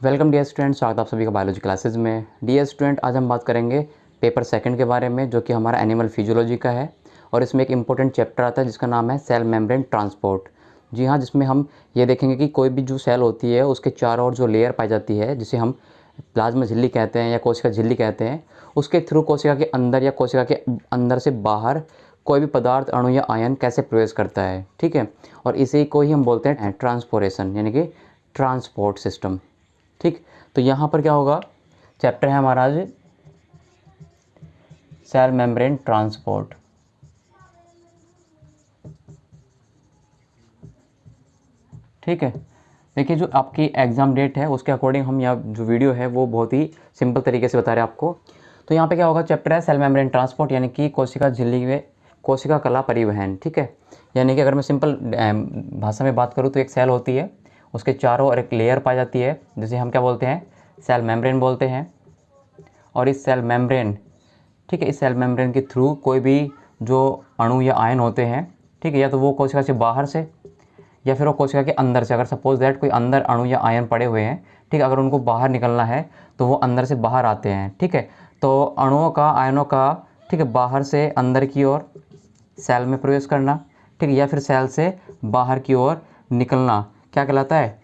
Welcome dear student, स्वागत आप सभी का बायोलॉजी क्लासेस में। डियर स्टूडेंट, आज हम बात करेंगे पेपर सेकंड के बारे में, जो कि हमारा एनिमल फिजियोलॉजी का है। और इसमें एक इंपॉर्टेंट चैप्टर आता है जिसका नाम है सेल मेम्ब्रेन ट्रांसपोर्ट। जी हाँ, जिसमें हम ये देखेंगे कि कोई भी जो सेल होती है उसके चारों ओर जो लेयर पाई जाती है, जिसे हम प्लाज्मा झिल्ली कहते हैं या कोशिका झिल्ली कहते हैं, उसके थ्रू कोशिका के अंदर या कोशिका के अंदर से बाहर कोई भी पदार्थ, अणु या आयन कैसे प्रवेश करता है। ठीक है, और इसी को ही हम बोलते हैं ट्रांसपोरेशन, यानी कि ट्रांसपोर्ट सिस्टम। ठीक, तो यहाँ पर क्या होगा, चैप्टर है हमारा आज सेल मेम्ब्रेन ट्रांसपोर्ट। ठीक है, देखिए जो आपकी एग्ज़ाम डेट है उसके अकॉर्डिंग हम यहाँ जो वीडियो है वो बहुत ही सिंपल तरीके से बता रहे हैं आपको। तो यहाँ पे क्या होगा, चैप्टर है सेल मेम्ब्रेन ट्रांसपोर्ट, यानी कि कोशिका झिल्ली में कोशिका कला परिवहन। ठीक है, यानी कि अगर मैं सिंपल भाषा में बात करूँ तो एक सेल होती है, उसके चारों ओर एक लेयर पाई जाती है जिसे हम क्या बोलते हैं, सेल मेम्ब्रेन बोलते हैं। और इस सेल मेम्ब्रेन, ठीक है, इस सेल मेम्ब्रेन के थ्रू कोई भी जो अणु या आयन होते हैं, ठीक है, या तो वो कोशिका से बाहर से या फिर वो कोशिका के अंदर से, अगर सपोज दैट कोई अंदर अणु या आयन पड़े हुए हैं, ठीक है, अगर उनको बाहर निकलना है तो वो अंदर से बाहर आते हैं। ठीक है, तो अणुओं का, आयनों का, ठीक है, बाहर से अंदर की ओर सेल में प्रवेश करना, ठीक है, या फिर सेल से बाहर की ओर निकलना क्या कहलाता है,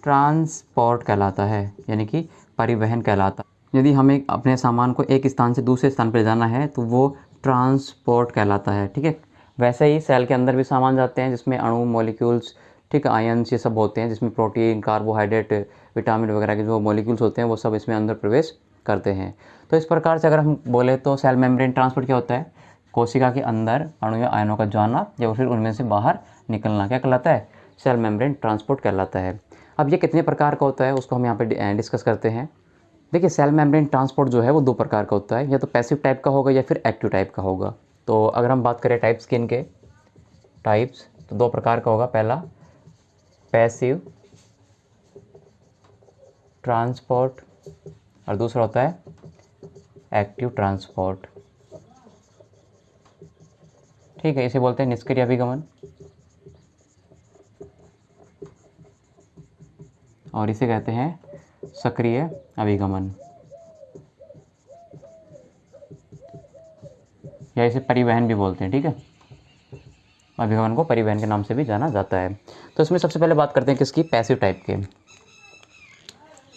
ट्रांसपोर्ट कहलाता है, यानी कि परिवहन कहलाता है। यदि हमें अपने सामान को एक स्थान से दूसरे स्थान पर ले जाना है तो वो ट्रांसपोर्ट कहलाता है। ठीक है, वैसे ही सेल के अंदर भी सामान जाते हैं जिसमें अणु, मॉलिक्यूल्स, ठीक है, आयन्स, ये सब होते हैं, जिसमें प्रोटीन, कार्बोहाइड्रेट, विटामिन वगैरह के जो मॉलिक्यूल्स होते हैं वो सब इसमें अंदर प्रवेश करते हैं। तो इस प्रकार से अगर हम बोले तो सेल मेम्ब्रेन ट्रांसपोर्ट क्या होता है, कोशिका के अंदर अणु या आयनों का जाना या फिर उनमें से बाहर निकलना क्या कहलाता है, सेल मेम्ब्रेन ट्रांसपोर्ट कहलाता है। अब ये कितने प्रकार का होता है उसको हम यहाँ पे डिस्कस करते हैं। देखिए, सेल मेम्ब्रेन ट्रांसपोर्ट जो है वो दो प्रकार का होता है, या तो पैसिव टाइप का होगा या फिर एक्टिव टाइप का होगा। तो अगर हम बात करें टाइप्स के, इनके टाइप्स, तो दो प्रकार का होगा। पहला पैसिव ट्रांसपोर्ट और दूसरा होता है एक्टिव ट्रांसपोर्ट। ठीक है, इसे बोलते हैं निष्क्रिय अभिगमन और इसे कहते हैं सक्रिय अभिगमन, या इसे परिवहन भी बोलते हैं। ठीक है, अभिगमन को परिवहन के नाम से भी जाना जाता है। तो इसमें सबसे पहले बात करते हैं किसकी, पैसिव टाइप के।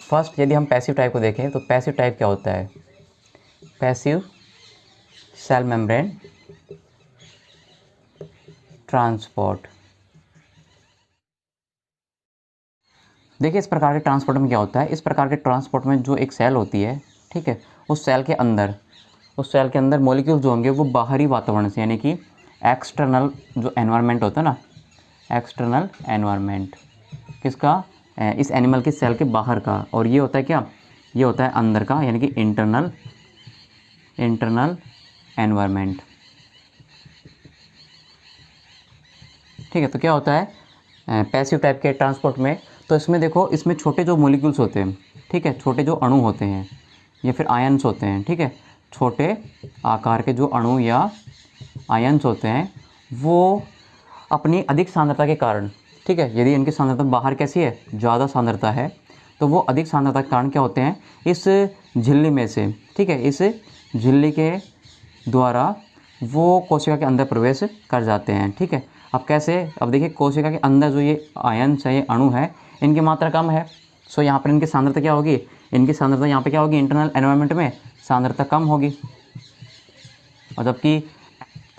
फर्स्ट, यदि हम पैसिव टाइप को देखें तो पैसिव टाइप क्या होता है, पैसिव सेल मेम्ब्रेन ट्रांसपोर्ट। देखिए, इस प्रकार के ट्रांसपोर्ट में क्या होता है, इस प्रकार के ट्रांसपोर्ट में जो एक सेल होती है, ठीक है, उस सेल के अंदर मॉलिक्यूल जो होंगे वो बाहरी वातावरण से, यानी कि एक्सटर्नल जो एनवायरनमेंट होता है ना, एक्सटर्नल एनवायरनमेंट किसका, इस एनिमल के सेल के बाहर का, और ये होता है क्या, ये होता है अंदर का, यानी कि इंटरनल एनवायरनमेंट। ठीक है, तो क्या होता है पैसिव टाइप के ट्रांसपोर्ट में, तो इसमें देखो, इसमें छोटे जो मॉलिक्यूल्स होते हैं, ठीक है, छोटे जो अणु होते हैं या फिर आयन्स होते हैं, ठीक है, छोटे आकार के जो अणु या आयन्स होते हैं वो अपनी अधिक सांद्रता के कारण, ठीक है, यदि इनकी सांद्रता बाहर कैसी है, ज़्यादा सांद्रता है, तो वो अधिक सांद्रता के कारण क्या होते हैं, इस झिल्ली में से, ठीक है, इस झिल्ली के द्वारा वो कोशिका के अंदर प्रवेश कर जाते हैं। ठीक है, अब कैसे, अब देखिए, कोशिका के अंदर जो ये आयन्स है, ये अणु है, इनकी मात्रा कम है, सो यहाँ पर इनकी सांद्रता क्या होगी, इनकी सांद्रता यहाँ पे क्या होगी, इंटरनल एनवायरनमेंट में सांद्रता कम होगी, और जबकि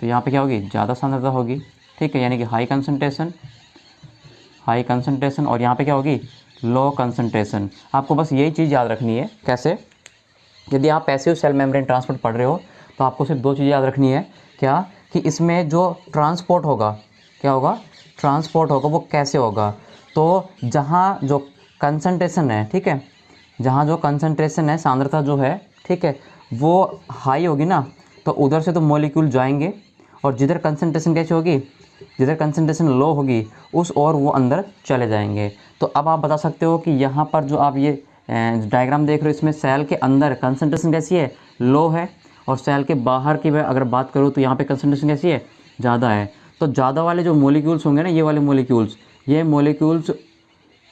तो यहाँ पे क्या होगी, ज़्यादा सांद्रता होगी। ठीक है, यानी कि हाई कंसंट्रेशन, और यहाँ पे क्या होगी, लो कंसंट्रेशन। आपको बस यही चीज़ याद रखनी है। कैसे, यदि आप पैसिव सेल मेम्ब्रेन ट्रांसपोर्ट पढ़ रहे हो तो आपको सिर्फ दो चीज़ याद रखनी है, क्या, कि इसमें जो ट्रांसपोर्ट होगा, क्या होगा, ट्रांसपोर्ट होगा, वो कैसे होगा, तो जहाँ जो कंसंट्रेशन है, ठीक है, जहाँ जो कंसंट्रेशन है, सांद्रता जो है, ठीक है, वो हाई होगी ना, तो उधर से तो मॉलिक्यूल जाएंगे, और जिधर कंसंट्रेशन कैसी होगी, जिधर कंसंट्रेशन लो होगी उस और वो अंदर चले जाएंगे। तो अब आप बता सकते हो कि यहाँ पर जो आप ये डायग्राम देख रहे हो, इसमें सेल के अंदर कंसंट्रेशन कैसी है, लो है, और सेल के बाहर की अगर बात करूँ तो यहाँ पे कंसंट्रेशन कैसी है, ज़्यादा है। तो ज़्यादा वाले जो मॉलिक्यूल्स होंगे ना, ये वाले मॉलिक्यूल्स, ये मॉलिक्यूल्स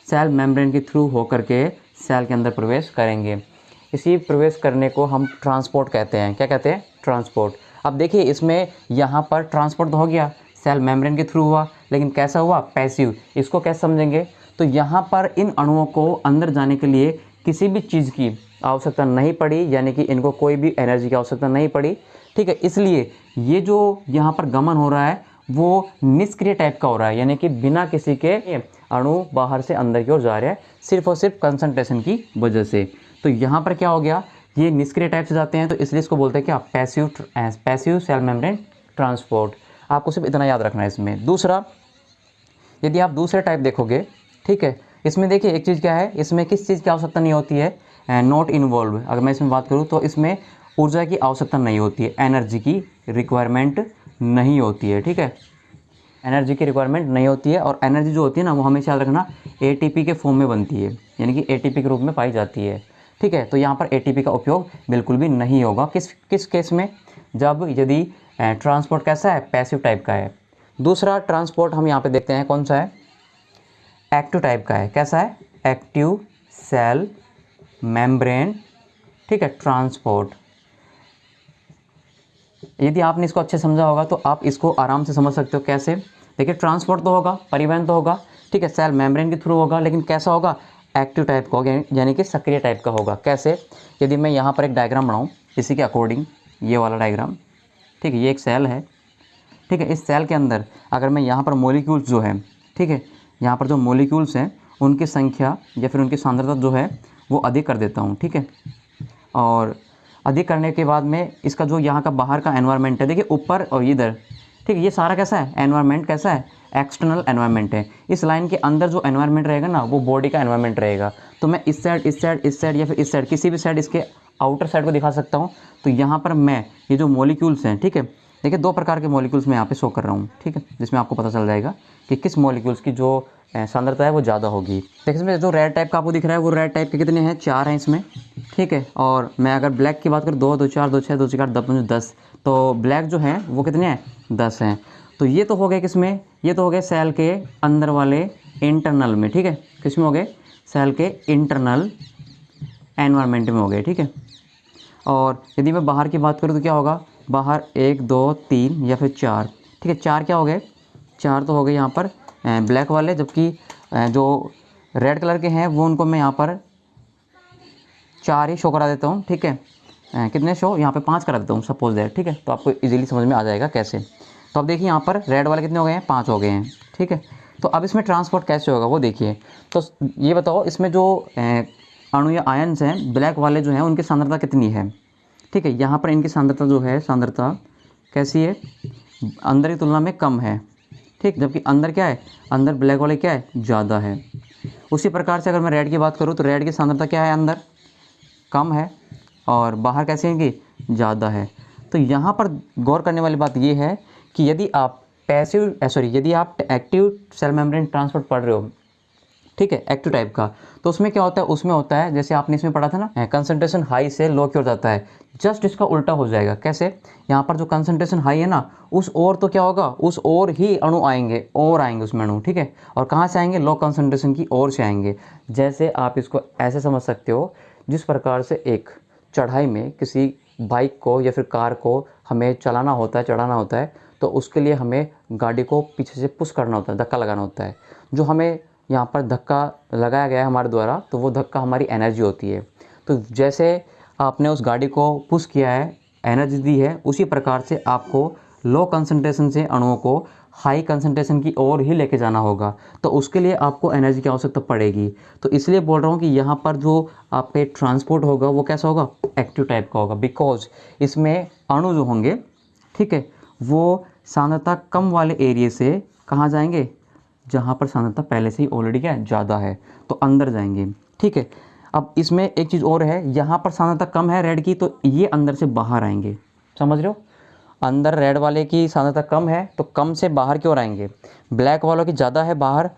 सेल मेम्ब्रेन के थ्रू होकर के सेल के अंदर प्रवेश करेंगे। इसी प्रवेश करने को हम ट्रांसपोर्ट कहते हैं। क्या कहते हैं? ट्रांसपोर्ट। अब देखिए इसमें यहाँ पर ट्रांसपोर्ट तो हो गया, सेल मेम्ब्रेन के थ्रू हुआ, लेकिन कैसा हुआ? पैसिव। इसको कैसे समझेंगे? तो यहाँ पर इन अणुओं को अंदर जाने के लिए किसी भी चीज़ की आवश्यकता नहीं पड़ी, यानी कि इनको कोई भी एनर्जी की आवश्यकता नहीं पड़ी। ठीक है, इसलिए ये जो यहाँ पर गमन हो रहा है वो निष्क्रिय टाइप का हो रहा है, यानी कि बिना किसी के अणु बाहर से अंदर की ओर जा रहे हैं, सिर्फ और सिर्फ कंसंट्रेशन की वजह से। तो यहाँ पर क्या हो गया? ये निष्क्रिय टाइप से जाते हैं, तो इसलिए इसको बोलते हैं क्या? Passive cell membrane transport. आपको सिर्फ इतना याद रखना है इसमें। दूसरा, यदि आप दूसरे टाइप देखोगे, ठीक है, इसमें देखिए एक चीज़ क्या है, इसमें किस चीज़ की आवश्यकता नहीं होती है? Not involve. अगर मैं इसमें बात करूँ तो इसमें ऊर्जा की आवश्यकता नहीं होती है, एनर्जी की रिक्वायरमेंट नहीं होती है। ठीक है, एनर्जी की रिक्वायरमेंट नहीं होती है, और एनर्जी जो होती है ना वो हमेशा याद रखना एटीपी के फॉर्म में बनती है, यानी कि एटीपी के रूप में पाई जाती है। ठीक है, तो यहाँ पर एटीपी का उपयोग बिल्कुल भी नहीं होगा। किस केस में? जब यदि ट्रांसपोर्ट कैसा है? पैसिव टाइप का है। दूसरा ट्रांसपोर्ट हम यहाँ पे देखते हैं कौन सा है? एक्टिव टाइप का है। कैसा है? एक्टिव सेल मेम्ब्रेन, ठीक है, ट्रांसपोर्ट। यदि आपने इसको अच्छे समझा होगा तो आप इसको आराम से समझ सकते हो। कैसे? देखिए, ट्रांसपोर्ट तो होगा, परिवहन तो होगा, ठीक है, सेल मेम्ब्रेन के थ्रू होगा, लेकिन कैसा होगा? एक्टिव टाइप का होगा, यानी कि सक्रिय टाइप का होगा। कैसे? यदि मैं यहाँ पर एक डायग्राम बनाऊँ इसी के अकॉर्डिंग, ये वाला डायग्राम, ठीक है, ये एक सेल है, ठीक है, इस सेल के अंदर अगर मैं यहाँ पर मॉलिक्यूल्स जो है, ठीक है, यहाँ पर जो मॉलिक्यूल्स हैं उनकी संख्या या फिर उनकी सांद्रता जो है वो अधिक कर देता हूँ, ठीक है, और अधिक करने के बाद में इसका जो यहाँ का बाहर का एनवायरनमेंट है, देखिए ऊपर और इधर, ठीक है, ये सारा कैसा है? एनवायरनमेंट कैसा है? एक्सटर्नल एनवायरनमेंट है। इस लाइन के अंदर जो एनवायरनमेंट रहेगा ना वो बॉडी का एनवायरनमेंट रहेगा। तो मैं इस साइड, इस साइड, इस साइड या फिर इस साइड, किसी भी साइड इसके आउटर साइड को दिखा सकता हूँ। तो यहाँ पर मैं ये जो मॉलिक्यूल्स हैं, ठीक है, देखिए दो प्रकार के मॉलिक्यूल्स मैं यहाँ पे शो कर रहा हूँ, ठीक है, जिसमें आपको पता चल जाएगा कि किस मॉलिक्यूल्स की जो सांद्रता है वो ज़्यादा होगी। देखिए इसमें जो रेड टाइप का आपको दिख रहा है वो रेड टाइप के कितने हैं? 4 हैं इसमें, ठीक है, और मैं अगर ब्लैक की बात करूँ 2, 2, 4, 2, 6, 2, 4, 10, 10, तो ब्लैक जो है वो कितने हैं? 10 हैं। तो ये तो हो गए किसमें? ये तो हो गए सेल के अंदर वाले इंटरनल में, ठीक है, किस में हो गए? सेल के इंटरनल एनवायरनमेंट में हो गए, ठीक है। और यदि मैं बाहर की बात करूँ तो क्या होगा? बाहर 1, 2, 3 या फिर 4, ठीक है, 4 क्या हो गए? 4 तो हो गए यहाँ पर ब्लैक वाले, जबकि जो रेड कलर के हैं वो उनको मैं यहाँ पर 4 ही शो करा देता हूँ, ठीक है। कितने शो? यहाँ पे 5 करा देता हूँ सपोज दैट, ठीक है, तो आपको इजीली समझ में आ जाएगा कैसे। तो अब देखिए यहाँ पर रेड वाले कितने हो गए हैं? 5 हो गए हैं, ठीक है। तो अब इसमें ट्रांसपोर्ट कैसे होगा वो देखिए। तो ये बताओ इसमें जो अणु या आयन्स हैं ब्लैक वाले जो हैं उनकी सांद्रता कितनी है? ठीक है, यहाँ पर इनकी सांद्रता जो है, सांद्रता कैसी है? अंदर की तुलना में कम है, ठीक, जबकि अंदर क्या है? अंदर ब्लैक वाले क्या है? ज़्यादा है। उसी प्रकार से अगर मैं रेड की बात करूँ तो रेड की सांद्रता क्या है? अंदर कम है और बाहर कैसे है कि ज़्यादा है। तो यहाँ पर गौर करने वाली बात ये है कि यदि आप यदि आप एक्टिव सेल मेम्ब्रेन ट्रांसपोर्ट पढ़ रहे हो, ठीक है, एक्टिव टाइप का, तो उसमें क्या होता है? उसमें होता है जैसे आपने इसमें पढ़ा था ना, कंसंट्रेशन हाई से लो की ओर जाता है, जस्ट इसका उल्टा हो जाएगा। कैसे? यहाँ पर जो कंसंट्रेशन हाई है ना उस ओर तो क्या होगा? उस ओर ही अणु आएंगे, और आएंगे उसमें अणु, ठीक है, और कहाँ से आएंगे? लो कंसंट्रेशन की ओर से आएंगे। जैसे आप इसको ऐसे समझ सकते हो, जिस प्रकार से एक चढ़ाई में किसी बाइक को या फिर कार को हमें चलाना होता है, चढ़ाना होता है, तो उसके लिए हमें गाड़ी को पीछे से पुश करना होता है, धक्का लगाना होता है। जो हमें यहाँ पर धक्का लगाया गया है हमारे द्वारा, तो वो धक्का हमारी एनर्जी होती है। तो जैसे आपने उस गाड़ी को पुश किया है, एनर्जी दी है, उसी प्रकार से आपको लो कंसंट्रेशन से अणुओं को हाई कंसंट्रेशन की ओर ही लेके जाना होगा। तो उसके लिए आपको एनर्जी की आवश्यकता पड़ेगी। तो इसलिए बोल रहा हूँ कि यहाँ पर जो आपके ट्रांसपोर्ट होगा वो कैसा होगा? एक्टिव टाइप का होगा, बिकॉज इसमें अणु जो होंगे, ठीक है, वो सांद्रता कम वाले एरिया से कहाँ जाएंगे? जहाँ पर सांद्रता पहले से ही ऑलरेडी क्या है? ज़्यादा है, तो अंदर जाएंगे, ठीक है। अब इसमें एक चीज़ और है, यहाँ पर सांद्रता कम है रेड की, तो ये अंदर से बाहर आएंगे, समझ रहे हो? अंदर रेड वाले की सांद्रता कम है तो कम से बाहर की ओर आएंगे, ब्लैक वालों की ज़्यादा है बाहर,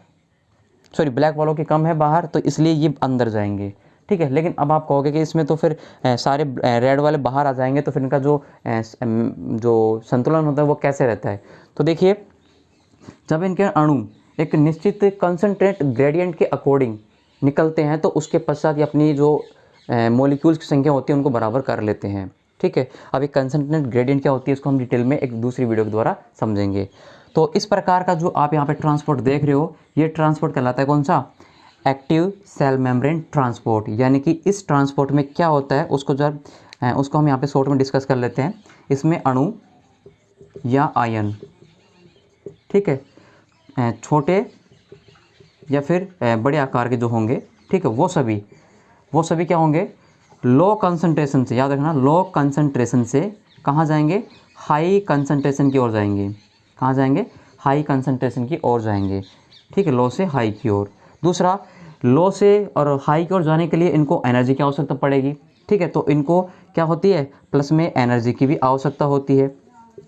ब्लैक वालों की कम है बाहर, तो इसलिए ये अंदर जाएंगे, ठीक है। लेकिन अब आप कहोगे कि इसमें तो फिर सारे रेड वाले बाहर आ जाएंगे, तो फिर इनका जो संतुलन होता है वो कैसे रहता है? तो देखिए, जब इनके अणु एक निश्चित कंसंट्रेट ग्रेडियंट के अकॉर्डिंग निकलते हैं, तो उसके पश्चात ये अपनी जो मॉलिक्यूल्स की संख्या होती है उनको बराबर कर लेते हैं। ठीक है, अब एक कंसंट्रेट ग्रेडियंट क्या होती है इसको हम डिटेल में एक दूसरी वीडियो के द्वारा समझेंगे। तो इस प्रकार का जो आप यहाँ पे ट्रांसपोर्ट देख रहे हो, ये ट्रांसपोर्ट कहलाता है कौन सा? Active cell membrane transport. यानी कि इस ट्रांसपोर्ट में क्या होता है उसको हम यहाँ पे शॉर्ट में डिस्कस कर लेते हैं। इसमें अणु या आयन, ठीक है, छोटे या फिर बड़े आकार के जो होंगे, ठीक है, वो सभी क्या होंगे? लो कंसंट्रेशन से, याद रखना, लो कंसंट्रेशन से कहाँ जाएंगे? हाई कंसंट्रेशन की ओर जाएंगे। कहाँ जाएंगे? हाई कंसंट्रेशन की ओर जाएंगे। ठीक है, लो से हाई की ओर। दूसरा, लो से और हाई की ओर जाने के लिए इनको एनर्जी की आवश्यकता पड़ेगी। ठीक है, तो इनको क्या होती है? प्लस में एनर्जी की भी आवश्यकता होती है,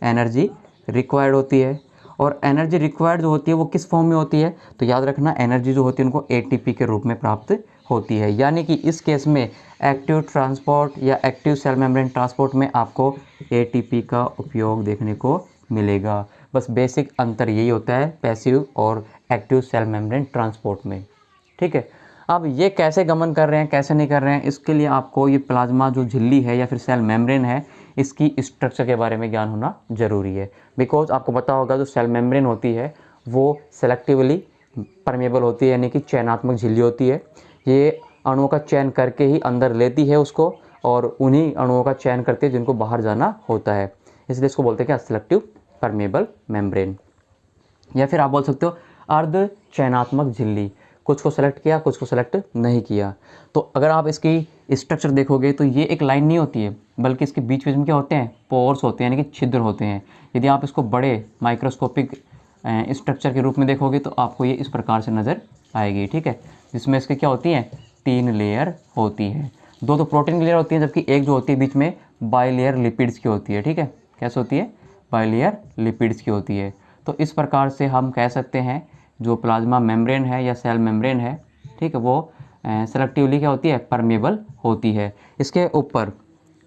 एनर्जी रिक्वायर्ड होती है। और एनर्जी रिक्वायर्ड जो होती है वो किस फॉर्म में होती है? तो याद रखना, एनर्जी जो होती है उनको एटीपी के रूप में प्राप्त होती है। यानी कि इस केस में एक्टिव ट्रांसपोर्ट या एक्टिव सेल मेम्ब्रेन ट्रांसपोर्ट में आपको एटीपी का उपयोग देखने को मिलेगा। बस बेसिक अंतर यही होता है पैसिव और एक्टिव सेल मेम्ब्रेन ट्रांसपोर्ट में। ठीक है, अब ये कैसे गमन कर रहे हैं, कैसे नहीं कर रहे हैं, इसके लिए आपको ये प्लाज्मा जो झिल्ली है या फिर सेल मेम्ब्रेन है, इसकी स्ट्रक्चर के बारे में ज्ञान होना जरूरी है। बिकॉज आपको पता होगा जो सेल मेम्ब्रेन होती है वो सेलेक्टिवली परमेबल होती है, यानी कि चयनात्मक झिल्ली होती है। ये अणुओं का चयन करके ही अंदर लेती है उसको, और उन्हीं अणुओं का चयन करती है जिनको बाहर जाना होता है। इसलिए इसको बोलते हैं क्या? Selective permeable membrane. या फिर आप बोल सकते हो अर्ध चयनात्मक झिल्ली। कुछ को सेलेक्ट किया, कुछ को सेलेक्ट नहीं किया। तो अगर आप इसकी स्ट्रक्चर देखोगे तो ये एक लाइन नहीं होती है, बल्कि इसके बीच बीच में क्या होते हैं? पोर्स होते हैं, यानी कि छिद्र होते हैं। यदि आप इसको बड़े माइक्रोस्कोपिक स्ट्रक्चर के रूप में देखोगे तो आपको ये इस प्रकार से नज़र आएगी। ठीक है, जिसमें इसके क्या होती हैं? 3 लेयर होती है। दो तो प्रोटीन की लेयर होती है, जबकि एक जो होती है बीच में बाइलेयर लिपिड्स की होती है। ठीक है, कैसे होती है? बाइलेयर लिपिड्स की होती है। तो इस प्रकार से हम कह सकते हैं जो प्लाज्मा मेम्ब्रेन है या सेल मेम्ब्रेन है, ठीक है, वो सेलेक्टिवली क्या होती है? परमेबल होती है। इसके ऊपर,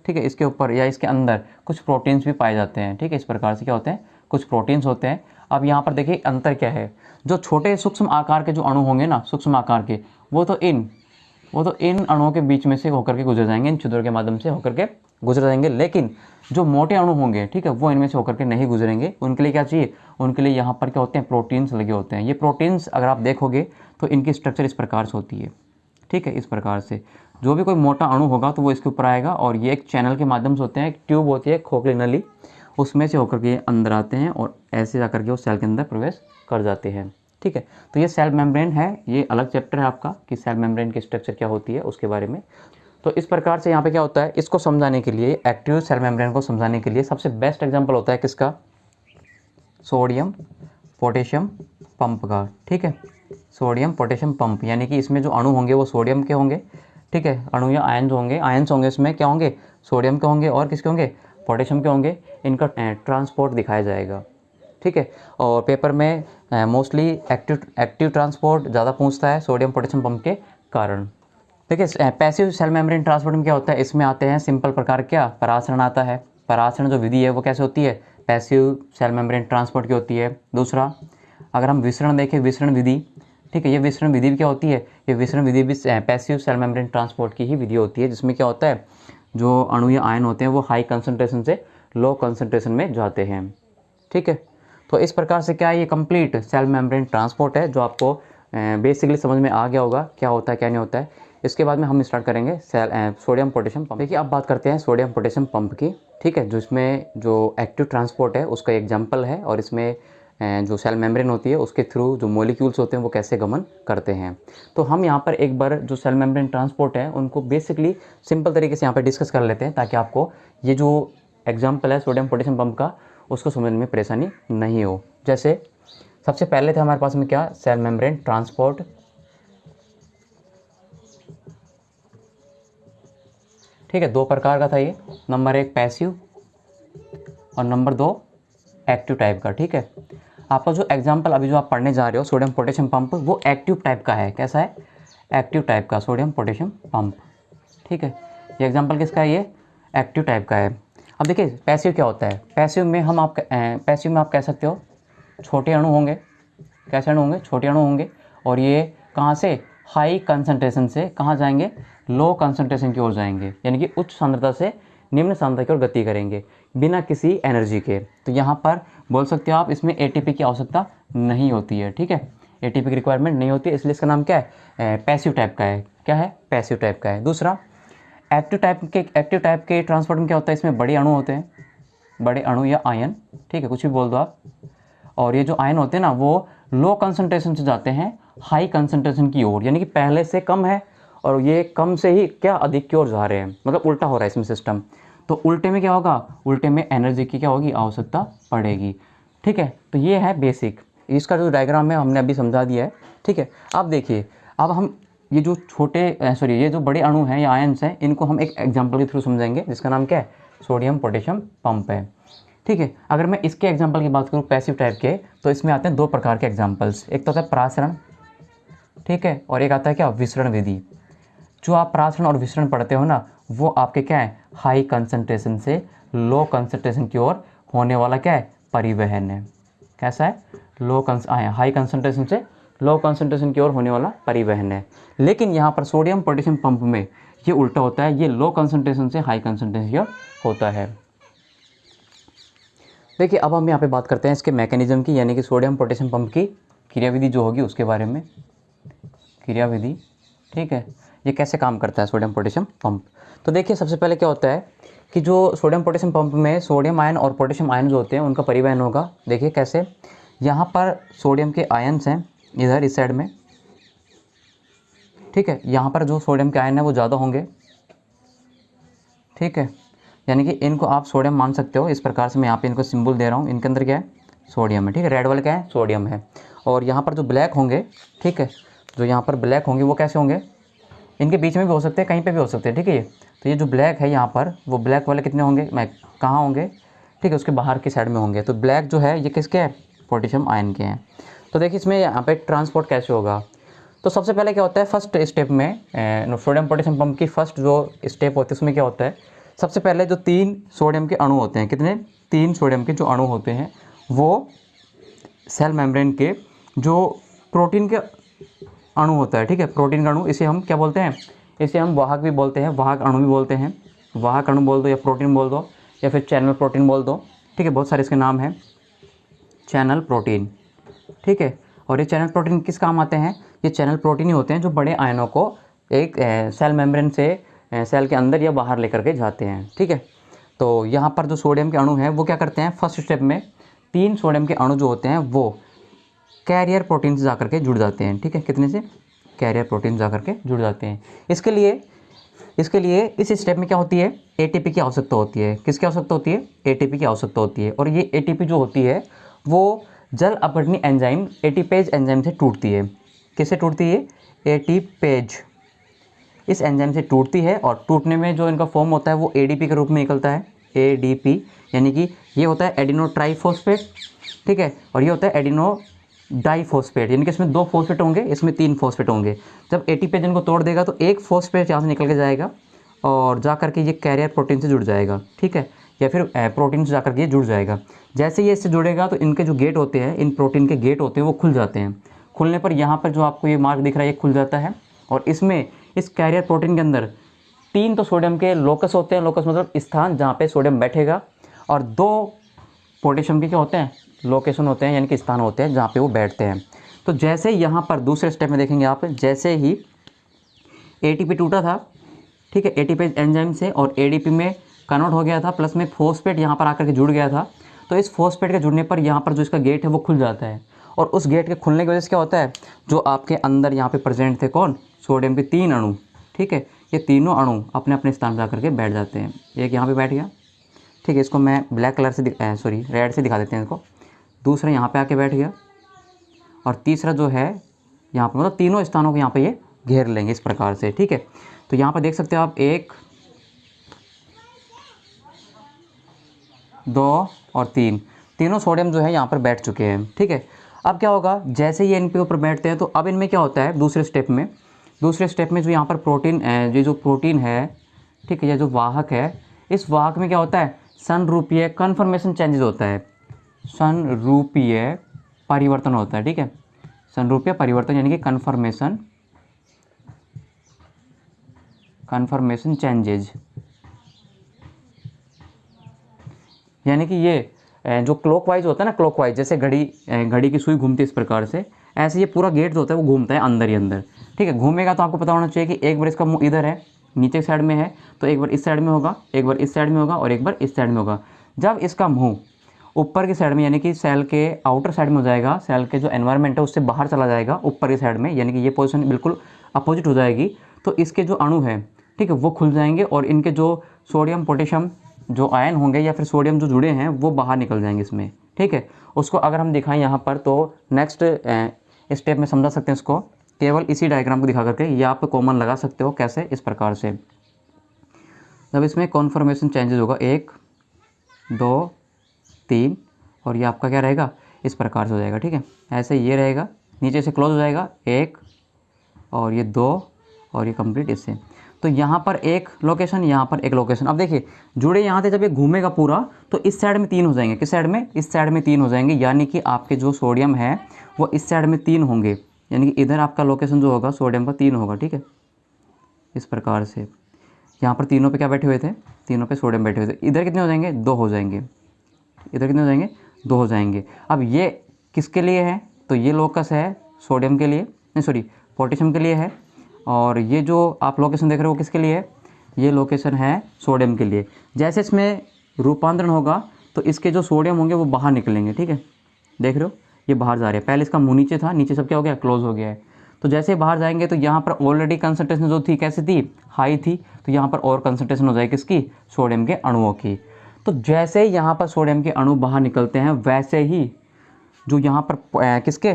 ठीक है, इसके ऊपर या इसके अंदर कुछ प्रोटीन्स भी पाए जाते हैं। ठीक है, इस प्रकार से क्या होते हैं? कुछ प्रोटीन्स होते हैं। अब यहाँ पर देखिए अंतर क्या है। जो छोटे सूक्ष्म आकार के जो अणु होंगे ना, सूक्ष्म आकार के, वो तो इन अणुओं के बीच में से होकर के गुजर जाएंगे, इन छिद्रों के माध्यम से होकर के गुजर जाएंगे। लेकिन जो मोटे अणु होंगे, ठीक है, वो इनमें से होकर के नहीं गुजरेंगे। उनके लिए क्या चाहिए? उनके लिए यहाँ पर क्या होते हैं? प्रोटीन्स लगे होते हैं। ये प्रोटीन्स अगर आप देखोगे तो इनकी स्ट्रक्चर इस प्रकार से होती है। ठीक है, इस प्रकार से जो भी कोई मोटा अणु होगा तो वो इसके ऊपर आएगा, और ये एक चैनल के माध्यम से होते हैं। एक ट्यूब होती है, खोखली नली, उसमें से होकर के अंदर आते हैं और ऐसे जाकर के वो सेल के अंदर प्रवेश कर जाते हैं। ठीक है, तो ये सेल मेम्ब्रेन है, ये अलग चैप्टर है आपका कि सेल मेम्ब्रेन की स्ट्रक्चर क्या होती है उसके बारे में। तो इस प्रकार से यहाँ पे क्या होता है, इसको समझाने के लिए, एक्टिव सेल मेम्ब्रेन को समझाने के लिए सबसे बेस्ट एग्जांपल होता है किसका? सोडियम पोटेशियम पंप का। ठीक है, सोडियम पोटेशियम पंप, यानी कि इसमें जो अणु होंगे वो सोडियम के होंगे। ठीक है, अणु या आयन होंगे इसमें क्या होंगे? सोडियम के होंगे, और किसके होंगे? पोटेशियम के होंगे। इनका ट्रांसपोर्ट दिखाया जाएगा। ठीक है, और पेपर में मोस्टली एक्टिव ट्रांसपोर्ट ज़्यादा पूछता है सोडियम पोटेशियम पंप के कारण। देखिए, पैसिव सेल मेम्ब्रेन ट्रांसपोर्ट में क्या होता है? इसमें आते हैं सिंपल प्रकार क्या? परासरण आता है। परासरण जो विधि है वो कैसे होती है? पैसिव सेल मेम्ब्रेन ट्रांसपोर्ट की होती है। दूसरा, अगर हम विसरण देखें, विसरण विधि, ठीक है, ये विसरण विधि भी क्या होती है? ये विसरण विधि भी पैसिव सेल मेम्ब्रेन ट्रांसपोर्ट की ही विधि होती है, जिसमें क्या होता है? जो अणु या आयन होते हैं वो हाई कंसनट्रेशन से लो कंसनट्रेशन में जाते हैं। ठीक है, तो इस प्रकार से क्या है? ये कंप्लीट सेल मेम्ब्रेन ट्रांसपोर्ट है, जो आपको बेसिकली समझ में आ गया होगा क्या होता है क्या नहीं होता है। इसके बाद में हम स्टार्ट करेंगे सोडियम पोटेशियम पंप। देखिए, अब बात करते हैं सोडियम पोटेशियम पंप की। ठीक है, जिसमें जो एक्टिव ट्रांसपोर्ट है उसका एग्जाम्पल है, और इसमें जो सेल मेम्ब्रेन होती है उसके थ्रू जो मॉलिक्यूल्स होते हैं वो कैसे गमन करते हैं। तो हम यहाँ पर एक बार जो सेल मेम्ब्रेन ट्रांसपोर्ट है उनको बेसिकली सिंपल तरीके से यहाँ पर डिस्कस कर लेते हैं, ताकि आपको ये जो एग्जाम्पल है सोडियम पोटेशियम पंप का उसको समझने में परेशानी नहीं हो। जैसे सबसे पहले थे हमारे पास में क्या? Cell membrane transport. ठीक है, 2 प्रकार का था ये। नंबर 1 पैसिव और नंबर 2 एक्टिव टाइप का। ठीक है, आपका जो एग्जाम्पल अभी जो आप पढ़ने जा रहे हो सोडियम पोटेशियम पंप, वो एक्टिव टाइप का है। कैसा है? एक्टिव टाइप का सोडियम पोटेशियम पंप। ठीक है, ये एग्जाम्पल किसका है? ये एक्टिव टाइप का है। अब देखिए पैसिव क्या होता है? पैसिव में आप कह सकते हो छोटे अणु होंगे, कैसे अणु होंगे, छोटे अणु होंगे। और ये कहाँ से, हाई कंसंट्रेशन से कहाँ जाएंगे, लो कंसंट्रेशन की ओर जाएंगे, यानी कि उच्च सांद्रता से निम्न सांद्रता की ओर गति करेंगे बिना किसी एनर्जी के। तो यहाँ पर बोल सकते हो आप, इसमें एटीपी की आवश्यकता नहीं होती है, ठीक है, एटीपी की रिक्वायरमेंट नहीं होती है, इसलिए इसका नाम क्या है, पैसिव टाइप का है। क्या है, पैसिव टाइप का है। दूसरा एक्टिव टाइप के ट्रांसपोर्ट में क्या होता है, इसमें बड़े अणु होते हैं, बड़े अणु या आयन, ठीक है, कुछ भी बोल दो आप। और ये जो आयन होते हैं ना, वो लो कंसंट्रेशन से जाते हैं हाई कंसंट्रेशन की ओर, यानी कि पहले से कम है और ये कम से ही क्या अधिक की ओर जा रहे हैं, मतलब उल्टा हो रहा है इसमें सिस्टम। तो उल्टे में क्या होगा, उल्टे में एनर्जी की क्या होगी, आवश्यकता पड़ेगी, ठीक है। तो ये है बेसिक, इसका जो डायग्राम है हमने अभी समझा दिया है, ठीक है। अब देखिए, अब हम ये जो ये जो बड़े अणु हैं या आयन्स हैं, इनको हम एक एग्जाम्पल के थ्रू समझेंगे, जिसका नाम क्या है, सोडियम पोटेशियम पंप है, ठीक है। अगर मैं इसके एग्जाम्पल की बात करूँ पैसिव टाइप के, तो इसमें आते हैं दो प्रकार के एग्जाम्पल्स, एक तो होता है प्रासरण, ठीक है, और एक आता है क्या, विसरण विधि। जो आप प्रासरण और विसरण पढ़ते हो ना, वो आपके क्या है, हाई कंसंट्रेशन से लो कंसंट्रेशन की ओर होने वाला क्या है, परिवहन है। कैसा है, हाई कंसंट्रेशन से लो कंसंट्रेशन की ओर होने वाला परिवहन है। लेकिन यहाँ पर सोडियम पोटेशियम पंप में ये उल्टा होता है, ये लो कंसंट्रेशन से हाई कंसंट्रेशन की ओर होता है। देखिए, अब हम यहाँ पे बात करते हैं इसके मैकेनिज्म की, यानी कि सोडियम पोटेशियम पंप की क्रियाविधि जो होगी उसके बारे में। क्रियाविधि, ठीक है, ये कैसे काम करता है सोडियम पोटेशियम पंप। तो देखिए, सबसे पहले क्या होता है कि जो सोडियम पोटेशियम पंप में सोडियम आयन और पोटेशियम आयन जो होते हैं उनका परिवहन होगा। देखिए कैसे, यहाँ पर सोडियम के आयन्स हैं इधर इस साइड में, ठीक है, यहाँ पर जो सोडियम के आयन है वो ज़्यादा होंगे, ठीक है, यानी कि इनको आप सोडियम मान सकते हो। इस प्रकार से मैं यहाँ पे इनको सिंबल दे रहा हूँ, इनके अंदर क्या है, सोडियम है, ठीक है, रेड वाले क्या है, सोडियम है। और यहाँ पर जो ब्लैक होंगे, ठीक है, जो यहाँ पर ब्लैक होंगे वो कैसे होंगे, इनके बीच में भी हो सकते हैं, कहीं पे भी हो सकते हैं, ठीक है। तो ये जो ब्लैक है यहाँ पर, वो ब्लैक वाले कितने होंगे, मैं कहाँ होंगे, ठीक है, उसके बाहर की साइड में होंगे। तो ब्लैक जो है ये किसके हैं, पोटेशियम आयन के हैं। तो देखिए इसमें यहाँ पे ट्रांसपोर्ट कैसे होगा। तो सबसे पहले क्या होता है, फर्स्ट स्टेप में सोडियम पोटेशियम पंप की फर्स्ट जो स्टेप होती है उसमें क्या होता है, सबसे पहले जो 3 सोडियम के अणु होते हैं, कितने, 3 सोडियम के जो अणु होते हैं, वो सेल मेम्ब्रेन के जो प्रोटीन के अणु होता है, ठीक है, प्रोटीन का अणु, इसे हम क्या बोलते हैं, इसे हम वाहक भी बोलते हैं, वाहक अणु भी बोलते हैं, वाहक अणु बोल दो या प्रोटीन बोल दो या फिर चैनल प्रोटीन बोल दो, ठीक है, बहुत सारे इसके नाम हैं, चैनल प्रोटीन, ठीक है। और ये चैनल प्रोटीन किस काम आते हैं, ये चैनल प्रोटीन ही होते हैं जो बड़े आयनों को एक सेल मेम्ब्रेन से सेल के अंदर या बाहर लेकर के जाते हैं, ठीक है। तो यहाँ पर जो सोडियम के अणु हैं वो क्या करते हैं, फर्स्ट स्टेप में 3 सोडियम के अणु जो होते हैं वो कैरियर प्रोटीन से जाकर के जुड़ जाते हैं, ठीक है, कितने से, कैरियर प्रोटीन जाकर के जुड़ जाते हैं। इसके लिए इस स्टेप में क्या होती है, एटीपी की आवश्यकता होती है। किसकी आवश्यकता होती है, एटीपी की आवश्यकता होती है। और ये एटीपी जो होती है वो जल अपघटनी एंजाइम एटीपेज एंजाइम से टूटती है। किससे टूटती है, एटीपेज, इस एंजाइम से टूटती है। और टूटने में जो इनका फॉर्म होता है वो एडीपी के रूप में निकलता है, एडीपी, यानी कि ये होता है एडिनो ट्राइफॉस्फेट, ठीक है, और ये होता है एडिनो डाइफॉस्फेट, यानी कि इसमें 2 फॉस्फेट होंगे, इसमें 3 फॉस्फेट होंगे। जब एटीपेज इनको तोड़ देगा तो एक फॉस्फेट यहाँ से निकल के जाएगा और जा करके ये कैरियर प्रोटीन से जुड़ जाएगा, ठीक है, या फिर प्रोटीन से जाकर के ये जुड़ जाएगा। जैसे ये इससे जुड़ेगा तो इनके जो गेट होते हैं, इन प्रोटीन के गेट होते हैं वो खुल जाते हैं। खुलने पर यहाँ पर जो आपको ये मार्क दिख रहा है ये खुल जाता है। और इसमें इस कैरियर प्रोटीन के अंदर 3 तो सोडियम के लोकस होते हैं, लोकस मतलब स्थान जहाँ पे सोडियम बैठेगा, और 2 पोटेशियम के क्या होते हैं, लोकेशन होते हैं, यानी कि स्थान होते हैं जहाँ पे वो बैठते हैं। तो जैसे यहाँ पर दूसरे स्टेप में देखेंगे आप, जैसे ही एटीपी टूटा था, ठीक है, एटीपेज एंजाइम से, और एडीपी में कन्वर्ट हो गया था, प्लस में फॉस्फेट यहाँ पर आकर के जुड़ गया था। तो इस फॉस्फेट के जुड़ने पर यहाँ पर जो इसका गेट है वो खुल जाता है। और उस गेट के खुलने की वजह से क्या होता है, जो आपके अंदर यहाँ पे प्रेजेंट थे कौन, सोडियम के 3 अणु, ठीक है, ये तीनों अणु अपने अपने स्थान पर आकर के बैठ जाते हैं। एक यहाँ पर बैठ गया, ठीक है, इसको मैं ब्लैक कलर से रेड से दिखा देते हैं इसको। दूसरा यहाँ पे आके बैठ गया, और तीसरा जो है यहाँ पर, मतलब तीनों स्थानों को यहाँ पे ये घेर लेंगे इस प्रकार से, ठीक है। तो यहाँ पर देख सकते हो आप 1, 2 और 3, तीनों सोडियम जो है यहाँ पर बैठ चुके हैं, ठीक है। अब क्या होगा, जैसे ये इनके ऊपर बैठते हैं तो अब इनमें क्या होता है, दूसरे स्टेप में जो यहाँ पर प्रोटीन, ये जो प्रोटीन है, ठीक है, ये जो वाहक है, इस वाहक में क्या होता है, संरूपीय कन्फर्मेशन चेंजेस होता है, संरूपीय परिवर्तन होता है, ठीक है, संरूपीय परिवर्तन यानी कि कन्फर्मेशन चेंजेज, यानी कि ये जो क्लॉकवाइज होता है ना, क्लॉकवाइज जैसे घड़ी की सुई घूमती है इस प्रकार से, ऐसे ये पूरा गेट जो होता है वो घूमता है अंदर ही अंदर। ठीक है, घूमेगा तो आपको पता होना चाहिए कि एक बार इसका मुंह इधर है, नीचे साइड में है, तो एक बार इस साइड में होगा, एक बार इस साइड में होगा और एक बार इस साइड में होगा। जब इसका मुंह ऊपर की साइड में यानी कि सेल के आउटर साइड में हो जाएगा, सेल के जो एनवायरनमेंट है उससे बाहर चला जाएगा ऊपर की साइड में, यानी कि ये पोजीशन बिल्कुल अपोजिट हो जाएगी, तो इसके जो अणु है, ठीक है, वो खुल जाएंगे और इनके जो सोडियम पोटेशियम जो आयन होंगे या फिर सोडियम जो जुड़े हैं वो बाहर निकल जाएंगे इसमें। ठीक है, उसको अगर हम दिखाएं यहाँ पर तो नेक्स्ट स्टेप में समझा सकते हैं इसको, केवल इसी डायग्राम को दिखा करके, या आप कॉमन लगा सकते हो कैसे, इस प्रकार से। जब इसमें कॉन्फर्मेशन चेंजेस होगा 1 2 3 और ये आपका क्या रहेगा, इस प्रकार से हो जाएगा। ठीक है, ऐसे ये रहेगा, नीचे से क्लोज हो जाएगा 1 और ये 2 और ये कंप्लीट इससे। तो यहाँ पर एक लोकेशन, यहाँ पर एक लोकेशन। अब देखिए जुड़े यहाँ थे, जब ये घूमेगा पूरा तो इस साइड में 3 हो जाएंगे, किस साइड में, इस साइड में 3 हो जाएंगे, यानी कि आपके जो सोडियम है वो इस साइड में 3 होंगे, यानी कि इधर आपका लोकेशन जो होगा सोडियम का 3 होगा। ठीक है, इस प्रकार से यहाँ पर तीनों पे क्या बैठे हुए थे, तीनों पे सोडियम बैठे हुए थे। इधर कितने हो जाएंगे, 2 हो जाएंगे, इधर कितने हो जाएंगे, 2 हो जाएंगे। अब ये किसके लिए है, तो ये लोकस है सोडियम के लिए, नहीं सॉरी पोटेशियम के लिए है, और ये जो आप लोकेशन देख रहे हो किसके लिए है, ये लोकेशन है सोडियम के लिए। जैसे इसमें रूपांतरण होगा तो इसके जो सोडियम होंगे वो बाहर निकलेंगे। ठीक है, देख रहे हो ये बाहर जा रहे हैं, पहले इसका मुँह नीचे था, नीचे सब क्या हो गया, क्लोज हो गया है। तो जैसे बाहर जाएंगे तो यहाँ पर ऑलरेडी कंसंट्रेशन जो थी कैसी थी, हाई थी, तो यहाँ पर और कंसंट्रेशन हो जाएगी किसकी, सोडियम के अणुओं की। तो जैसे ही यहाँ पर सोडियम के अणु बाहर निकलते हैं वैसे ही जो यहाँ पर किसके,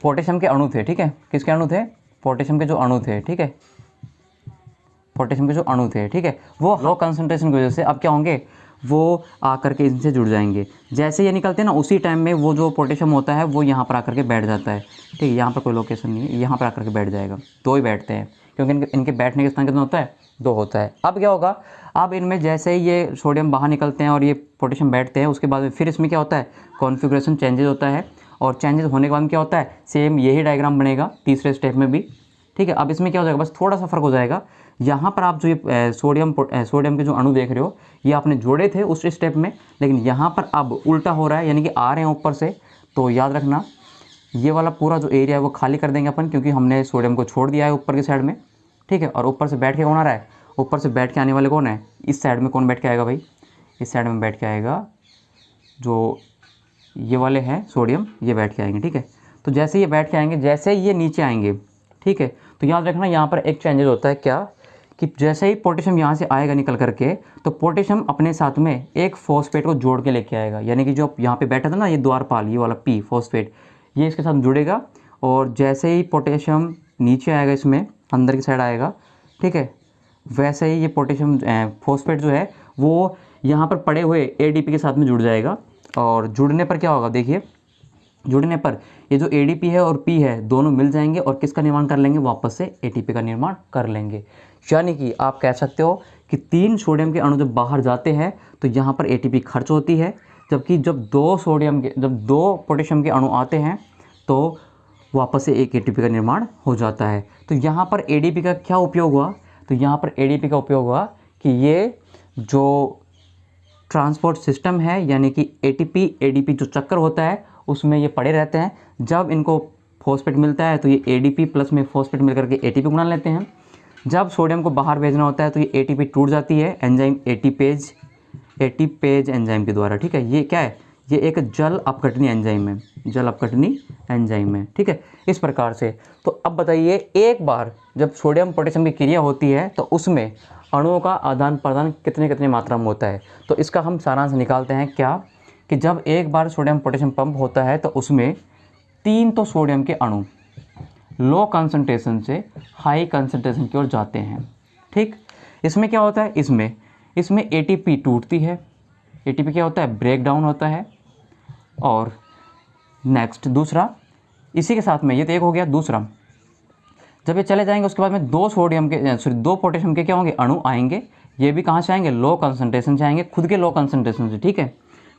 पोटेशियम के अणु थे। ठीक है, किसके अणु थे, पोटेशियम के जो अणु थे। ठीक है, पोटेशियम के जो अणु थे, ठीक है, वो लो कंसंट्रेशन की वजह से अब क्या होंगे, वो आकर के इनसे जुड़ जाएंगे। जैसे ये निकलते हैं ना उसी टाइम में वो जो पोटेशियम होता है वो यहाँ पर आकर के बैठ जाता है। ठीक है, यहाँ पर कोई लोकेशन नहीं है, यहाँ पर आकर के बैठ जाएगा, 2 ही बैठते हैं क्योंकि इनके बैठने का स्थान कितना होता है, 2 होता है। अब क्या होगा, अब इनमें जैसे ही ये सोडियम बाहर निकलते हैं और ये पोटेशियम बैठते हैं, उसके बाद में फिर इसमें क्या होता है, कॉन्फ़िगरेशन चेंजेस होता है, और चेंजेस होने के बाद क्या होता है, सेम यही डायग्राम बनेगा तीसरे स्टेप में भी। ठीक है, अब इसमें क्या हो जाएगा, बस थोड़ा सा फर्क हो जाएगा। यहाँ पर आप जो ये सोडियम के जो अणु देख रहे हो ये आपने जोड़े थे उस स्टेप में, लेकिन यहाँ पर अब उल्टा हो रहा है, यानी कि आ रहे हैं ऊपर से। तो याद रखना ये वाला पूरा जो एरिया है वो खाली कर देंगे अपन, क्योंकि हमने सोडियम को छोड़ दिया है ऊपर की साइड में। ठीक है, और ऊपर से बैठ के कौन आ रहा है, ऊपर से बैठ के आने वाले कौन है, इस साइड में कौन बैठ के आएगा भाई, इस साइड में बैठ के आएगा जो ये वाले हैं सोडियम, ये बैठ के आएंगे। ठीक है, तो जैसे ये बैठ के आएंगे, जैसे ये नीचे आएंगे, ठीक है, तो याद रखना यहाँ पर एक चेंजेस होता है क्या, कि जैसे ही पोटेशियम यहाँ से आएगा निकल करके, तो पोटेशियम अपने साथ में एक फॉस्फेट को जोड़ के लेके आएगा, यानी कि जो यहाँ पे बैठा था ना ये द्वारपाल, ये वाला P फॉस्फेट, ये इसके साथ जुड़ेगा, और जैसे ही पोटेशियम नीचे आएगा, इसमें अंदर की साइड आएगा, ठीक है, वैसे ही ये पोटेशियम फॉस्फेट जो है वो यहाँ पर पड़े हुए ADP के साथ में जुड़ जाएगा। और जुड़ने पर क्या होगा, देखिए जुड़ने पर ये जो ADP है और P है दोनों मिल जाएंगे और किसका निर्माण कर लेंगे, वापस से ATP का निर्माण कर लेंगे। यानी कि आप कह सकते हो कि 3 सोडियम के अणु जब बाहर जाते हैं तो यहाँ पर ATP खर्च होती है, जबकि जब 2 पोटेशियम के अणु आते हैं तो वापस से एक ATP का निर्माण हो जाता है। तो यहाँ पर ADP का क्या उपयोग हुआ, तो यहाँ पर ADP का उपयोग हुआ कि ये जो ट्रांसपोर्ट सिस्टम है, यानी कि ATP ADP जो चक्कर होता है उसमें ये पड़े रहते हैं। जब इनको फॉस्फेट मिलता है तो ये ADP प्लस में फॉस्फेट मिलकर के ATP बना लेते हैं। जब सोडियम को बाहर भेजना होता है तो ये ATP टूट जाती है एंजाइम एटीपेज एंजाइम के द्वारा। ठीक है, ये क्या है, ये एक जल अपघटनी एंजाइम है, जल अपघटनी एंजाइम है। ठीक है, इस प्रकार से। तो अब बताइए, एक बार जब सोडियम पोटेशियम की क्रिया होती है तो उसमें अणुओं का आदान प्रदान कितने मात्रा में होता है। तो इसका हम सारांश निकालते हैं क्या, कि जब एक बार सोडियम पोटेशियम पंप होता है तो उसमें 3 तो सोडियम के अणु लो कंसंट्रेशन से हाई कंसंट्रेशन की ओर जाते हैं। ठीक, इसमें क्या होता है, इसमें ATP टूटती है, ATP क्या होता है, ब्रेक डाउन होता है। और नेक्स्ट दूसरा, इसी के साथ में ये तो एक हो गया। दूसरा, जब ये चले जाएंगे उसके बाद में 2 पोटेशियम के क्या होंगे, अणु आएंगे। ये भी कहाँ से आएंगे, लो कंसंट्रेशन से आएंगे, खुद के लो कंसंट्रेशन से। ठीक है,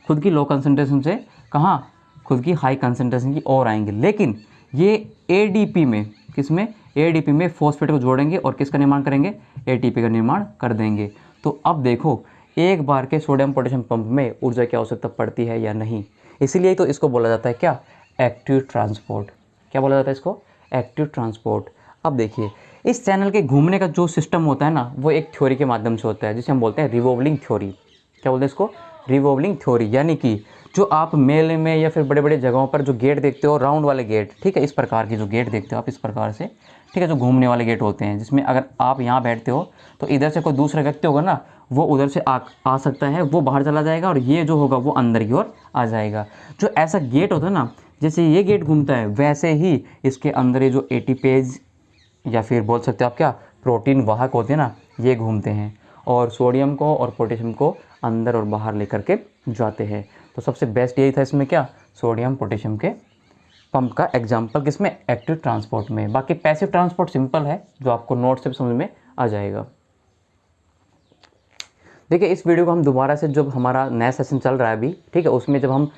खुद की लो कंसंट्रेशन से कहाँ, खुद की हाई कंसंट्रेशन की ओर आएंगे। लेकिन ये एडीपी में, किसमें, एडीपी में फॉस्फेट को जोड़ेंगे और किसका निर्माण करेंगे, एटीपी का निर्माण कर देंगे। तो अब देखो एक बार के सोडियम पोटेशियम पंप में ऊर्जा की आवश्यकता पड़ती है या नहीं, इसीलिए तो इसको बोला जाता है क्या, एक्टिव ट्रांसपोर्ट। क्या बोला जाता है इसको, एक्टिव ट्रांसपोर्ट। अब देखिए इस चैनल के घूमने का जो सिस्टम होता है ना, वो एक थ्योरी के माध्यम से होता है जिसे हम बोलते हैं रिवॉल्विंग थ्योरी। क्या बोलते हैं इसको, रिवॉल्विंग थ्योरी। यानी कि जो आप मेले में या फिर बड़े बड़े जगहों पर जो गेट देखते हो, राउंड वाले गेट, ठीक है, इस प्रकार की जो गेट देखते हो आप इस प्रकार से, ठीक है, जो घूमने वाले गेट होते हैं, जिसमें अगर आप यहाँ बैठते हो तो इधर से कोई दूसरा व्यक्ति होगा ना, वो उधर से आ सकता है, वो बाहर चला जाएगा और ये जो होगा वो अंदर की ओर आ जाएगा। जो ऐसा गेट होता है ना, जैसे ये गेट घूमता है वैसे ही इसके अंदर ये जो एटीपेज या फिर बोल सकते हो आप क्या, प्रोटीन वाहक होते हैं ना, ये घूमते हैं और सोडियम को और पोटेशियम को अंदर और बाहर लेकर के जाते हैं। तो सबसे बेस्ट यही था इसमें क्या, सोडियम पोटेशियम के पंप का एग्जाम्पल किसमें, एक्टिव ट्रांसपोर्ट में। बाकी पैसिव ट्रांसपोर्ट सिंपल है, जो आपको नोट से समझ में आ जाएगा। देखिए इस वीडियो को हम दोबारा से, जब हमारा नया सेशन चल रहा है अभी, ठीक है, उसमें जब हम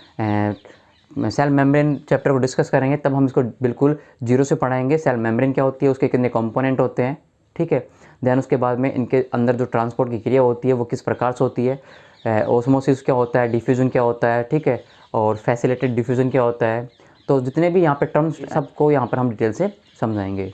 सेल मेम्ब्रेन चैप्टर को डिस्कस करेंगे तब हम इसको बिल्कुल जीरो से पढ़ाएंगे। सेल मेम्ब्रेन क्या होती है, उसके कितने कंपोनेंट होते हैं, ठीक है, देन उसके बाद में इनके अंदर जो ट्रांसपोर्ट की क्रिया होती है वो किस प्रकार से होती है, ओस्मोसिस क्या होता है, डिफ्यूजन क्या होता है, ठीक है, और फैसिलिटेड डिफ्यूजन क्या होता है। तो जितने भी यहाँ पे टर्म्स सबको यहाँ पर हम डिटेल से समझाएंगे।